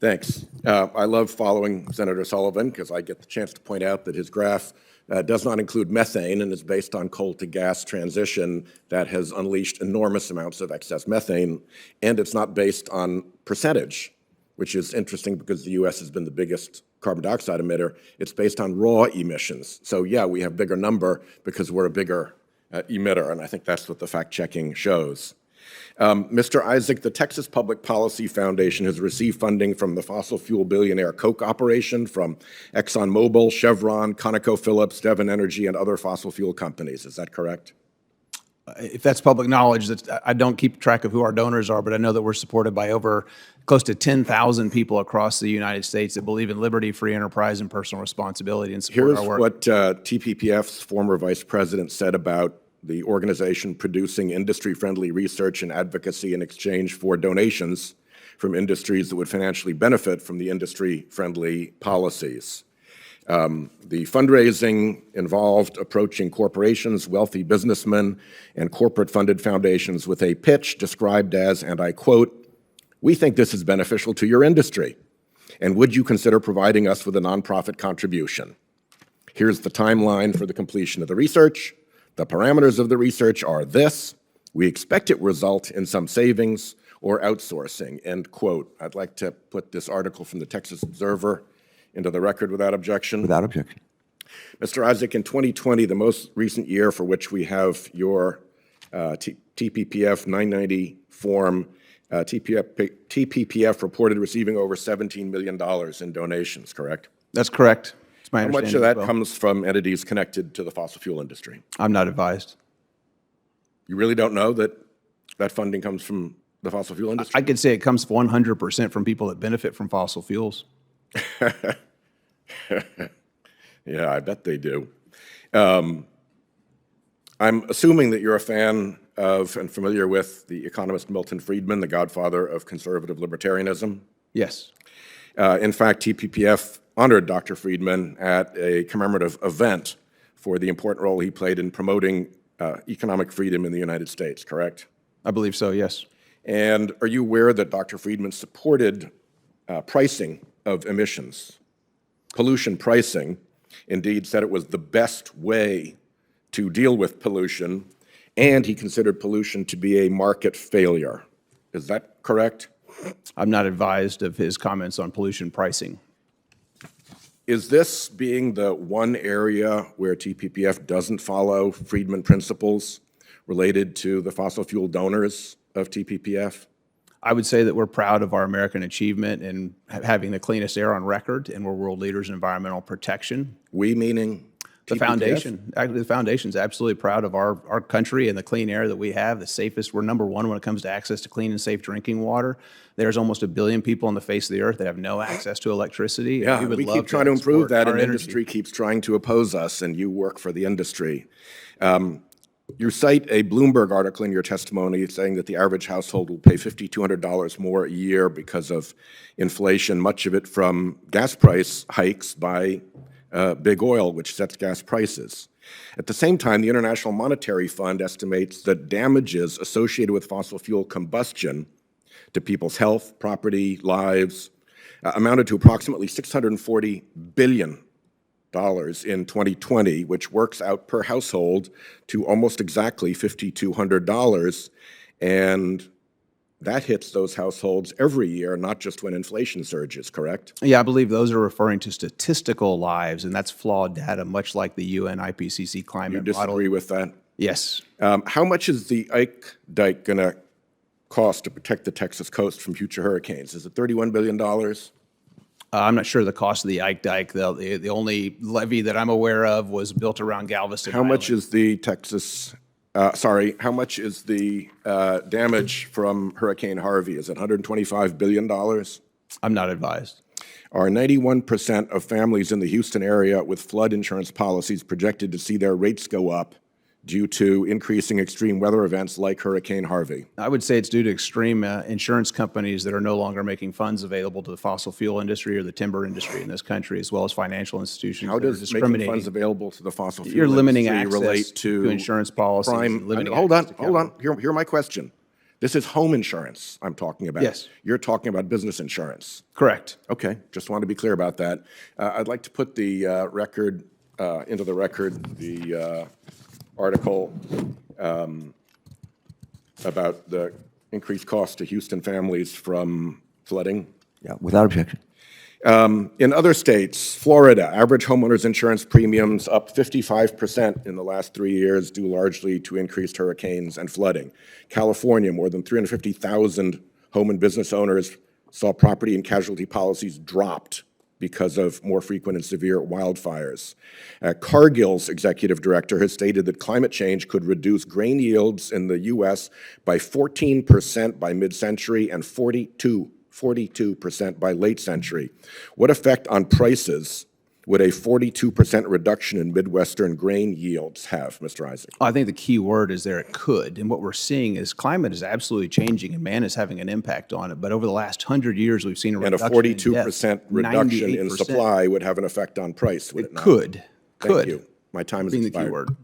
Thanks. I love following Senator Sullivan because I get the chance to point out that his graph does not include methane and is based on coal to gas transition that has unleashed enormous amounts of excess methane, and it's not based on percentage, which is interesting because the U.S. has been the biggest carbon dioxide emitter. It's based on raw emissions. So yeah, we have bigger number because we're a bigger emitter, and I think that's what the fact-checking shows. Mr. Isaac, the Texas Public Policy Foundation has received funding from the fossil fuel billionaire Koch operation, from ExxonMobil, Chevron, ConocoPhillips, Devon Energy, and other fossil fuel companies. Is that correct? If that's public knowledge, I don't keep track of who our donors are, but I know that we're supported by over close to 10,000 people across the United States that believe in liberty, free enterprise, and personal responsibility and support our work. Here's what TPPF's former vice president said about the organization producing industry-friendly research and advocacy in exchange for donations from industries that would financially benefit from the industry-friendly policies. The fundraising involved approaching corporations, wealthy businessmen, and corporate-funded foundations with a pitch described as, and I quote, "We think this is beneficial to your industry, and would you consider providing us with a nonprofit contribution? Here's the timeline for the completion of the research. The parameters of the research are this. We expect it will result in some savings or outsourcing," end quote. I'd like to put this article from the Texas Observer into the record without objection. Without objection. Mr. Isaac, in 2020, the most recent year for which we have your TPPF 990 form, TPPF reported receiving over $17 million in donations, correct? That's correct. It's my How understanding. much of that as well. comes from entities connected to the fossil fuel industry? I'm not advised. You really don't know that that funding comes from the fossil fuel industry? I could say it comes 100% from people that benefit from fossil fuels. Yeah, I bet they do. I'm assuming that you're a fan of and familiar with the economist Milton Friedman, the godfather of conservative libertarianism. Yes. In fact, TPPF honored Dr. Friedman at a commemorative event for the important role he played in promoting economic freedom in the United States, correct? I believe so, yes. And are you aware that Dr. Friedman supported pricing of emissions, pollution pricing, indeed said it was the best way to deal with pollution, and he considered pollution to be a market failure. Is that correct? I'm not advised of his comments on pollution pricing. Is this being the one area where TPPF doesn't follow Friedman principles related to the fossil fuel donors of TPPF? I would say that we're proud of our American achievement in having the cleanest air on record, and we're world leaders in environmental protection. We meaning The TPPF? foundation, actually, the foundation's absolutely proud of our country and the clean air that we have, the safest. We're number one when it comes to access to clean and safe drinking water. There's almost 1 billion people on the face of the earth that have no access to electricity. Yeah, would we love keep trying to improve export that, our and energy. industry keeps trying to oppose us, and you work for the industry. You cite a Bloomberg article in your testimony saying that the average household will pay $5,200 more a year because of inflation, much of it from gas price hikes by big oil, which sets gas prices. At the same time, the International Monetary Fund estimates that damages associated with fossil fuel combustion to people's health, property, lives, amounted to approximately $640 billion in 2020, which works out per household to almost exactly $5,200. And that hits those households every year, not just when inflation surges, correct? Yeah, I believe those are referring to statistical lives, and that's flawed data, much like the UN IPCC climate You model. disagree with that? Yes. How much is the Ike dike going to cost to protect the Texas coast from future hurricanes? Is it $31 billion? I'm not sure the cost of the Ike Dike. The only levee that I'm aware of was built around Galveston How much Island. is the Texas, how much is the damage from Hurricane Harvey? Is it $125 billion? I'm not advised. Are 91% of families in the Houston area with flood insurance policies projected to see their rates go up due to increasing extreme weather events like Hurricane Harvey? I would say it's due to extreme insurance companies that are no longer making funds available to the fossil fuel industry or the timber industry in this country, as well as financial institutions. How that are does making discriminating. funds available to the fossil fuel You're limiting industry access relate to insurance policies. crime? and limiting Hold on, access to hold on. capital. Hear my question. This is home insurance I'm talking about. Yes. You're talking about business insurance. Correct. Okay, just want to be clear about that. I'd like to put the record, into the record, the article about the increased cost to Houston families from flooding. Yeah, without objection. In other states, Florida, average homeowners insurance premiums up 55% in the last 3 years, due largely to increased hurricanes and flooding. California, more than 350,000 home and business owners saw property and casualty policies dropped because of more frequent and severe wildfires. Cargill's executive director has stated that climate change could reduce grain yields in the U.S. by 14% by mid-century and 42% by late century. What effect on prices would a 42% reduction in Midwestern grain yields have, Mr. Isaac? I think the key word is there, it could. And what we're seeing is climate is absolutely changing and man is having an impact on it. But over the last 100 years, we've seen a And a reduction in 42% death, reduction in 98%. supply would have an effect on price, would it not? Could. Thank you. My time is Being the key expired. word.